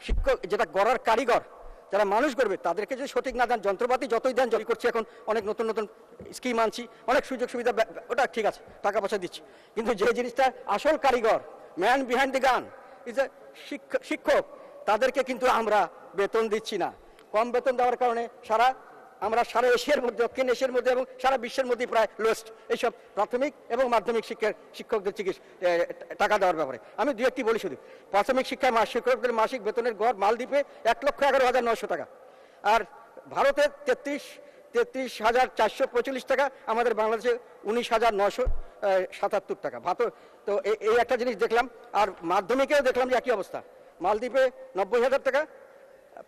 শিক্ষক যেটা গড়ার কারিগর যারা মানুষ করবে তাদেরকে যদি সঠিক না দেন, যন্ত্রপাতি যতই দেন, জরি করছে এখন অনেক নতুন নতুন স্কিম আনছি, অনেক সুযোগ সুবিধা, ওটা ঠিক আছে, টাকা পয়সা দিচ্ছি, কিন্তু যে জিনিসটা আসল কারিগর, ম্যান বিহাইন্ড দি গান ইজ এ শিক্ষক, তাদেরকে কিন্তু আমরা বেতন দিচ্ছি না। কম বেতন দেওয়ার কারণে আমরা সারা এশিয়ার মধ্যে, দক্ষিণ এশিয়ার মধ্যে এবং সারা বিশ্বের মধ্যে প্রায় লোয়েস্ট এইসব প্রাথমিক এবং মাধ্যমিক শিক্ষকদের টাকা দেওয়ার ব্যাপারে। আমি দু একটি বলি শুধু। প্রাথমিক শিক্ষায় শিক্ষকদের মাসিক বেতনের গড় মালদ্বীপে 1,11,900 টাকা, আর ভারতে 33,445 টাকা, আমাদের বাংলাদেশে 19,977 টাকা। তো এই একটা জিনিস দেখলাম। আর মাধ্যমিকেও দেখলাম যে একই অবস্থা, মালদ্বীপে 90,000 টাকা,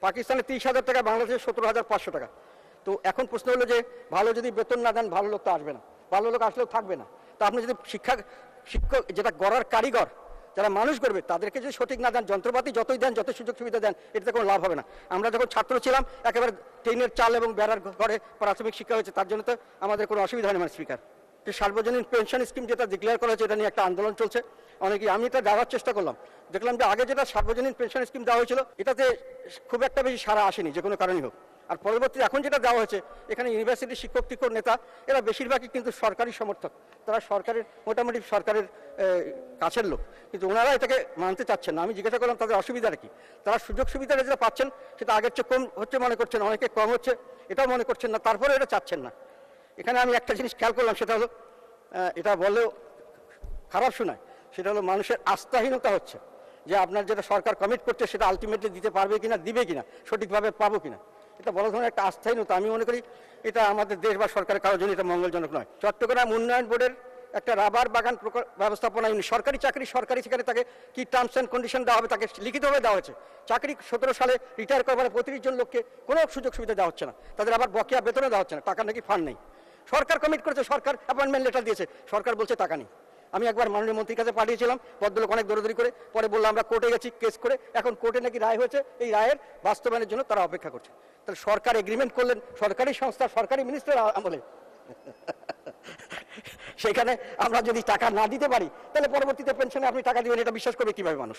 পাকিস্তানে 30,000 টাকা, বাংলাদেশে 17,500 টাকা। তো এখন প্রশ্ন হলো যে ভালো যদি বেতন না দেন ভালো লোক তো আসবে না, ভালো লোক আসলেও থাকবে না। তো আপনি যদি শিক্ষক যেটা গড়ার কারিগর যারা মানুষ করবে তাদেরকে যদি সঠিক না দেন, যন্ত্রপাতি যতই দেন, যত সুযোগ সুবিধা দেন, এটাতে কোনো লাভ হবে না। আমরা যখন ছাত্র ছিলাম একেবারে টিনের চাল এবং বেড়ার ঘরে প্রাথমিক শিক্ষা হয়েছে, তার জন্য তো আমাদের কোনো অসুবিধা হয়নি। মানে স্পিকার, সার্বজনীন পেনশন স্কিম যেটা ডিক্লেয়ার করা হয়েছে, এটা নিয়ে একটা আন্দোলন চলছে অনেকেই। আমি এটা দেওয়ার চেষ্টা করলাম, দেখলাম যে আগে যেটা সার্বজনীন পেনশন স্কিম দেওয়া হয়েছিল এটাতে খুব একটা বেশি সাড়া আসেনি, যে কোনো কারণেই হোক। আর পরবর্তী এখন যেটা দেওয়া হয়েছে, এখানে ইউনিভার্সিটির শিক্ষক টিক্ষক নেতা এরা বেশিরভাগই কিন্তু সরকারি সমর্থক, তারা সরকারের মোটামুটি সরকারের কাছের লোক, কিন্তু ওনারা এটাকে মানতে চাচ্ছেন না। আমি জিজ্ঞাসা করলাম তাদের অসুবিধাটা কি। তারা সুযোগ সুবিধাটা যেটা পাচ্ছেন সেটা আগের চেয়ে কম হচ্ছে মনে করছেন, অনেকে কম হচ্ছে এটাও মনে করছেন না, তারপরে এটা চাচ্ছেন না। এখানে আমি একটা জিনিস খেয়াল করলাম, সেটা হলো, এটা বললেও খারাপ শোনায়, সেটা হলো মানুষের আস্থাহীনতা হচ্ছে যে আপনার যেটা সরকার কমিট করছে সেটা আলটিমেটলি দিতে পারবে কিনা, দিবে কিনা, সঠিকভাবে পাবো কিনা, এটা বড় ধরনের একটা আস্থাহীনতা। আমি মনে করি এটা আমাদের দেশ বা সরকারের কারোর জন্য এটা মঙ্গলজনক নয়। চট্টগ্রাম উন্নয়ন বোর্ডের একটা রাবার বাগান ব্যবস্থাপনা ইউনিট, সরকারি চাকরি, সরকারি সেখানে তাকে কি টার্মস অ্যান্ড কন্ডিশন দেওয়া হবে, তাকে লিখিতভাবে দেওয়া হয়েছে। চাকরি 17 সালে রিটায়ার করবার 35 জন লোককে কোনো সুযোগ সুবিধা দেওয়া হচ্ছে না, তাদের আবার বকেয়া বেতনও দেওয়া হচ্ছে না, টাকা নাকি ফান্ড নেই। সরকার কমিট করেছে, সরকার অ্যাপয়েন্টমেন্ট লেটার দিয়েছে, সরকার বলছে টাকা নেই। আমি একবার মাননীয় মন্ত্রীর কাছে পাঠিয়েছিলাম, ভদ্রলোক অনেক দৌড়াদৌড়ি করে, পরে বললাম আমরা কোর্টে গেছি, কেস করে, এখন কোর্টে নাকি রায় হয়েছে, এই রায়ের বাস্তবায়নের জন্য তারা অপেক্ষা করছে। তাহলে সরকার এগ্রিমেন্ট করলেন সরকারি সংস্থা, সরকারি মিনিস্টার আমলে, সেখানে আমরা যদি টাকা না দিতে পারি তাহলে পরবর্তীতে পেনশনে আপনি টাকা দিবেন, এটা বিশ্বাস করবে কিভাবে মানুষ?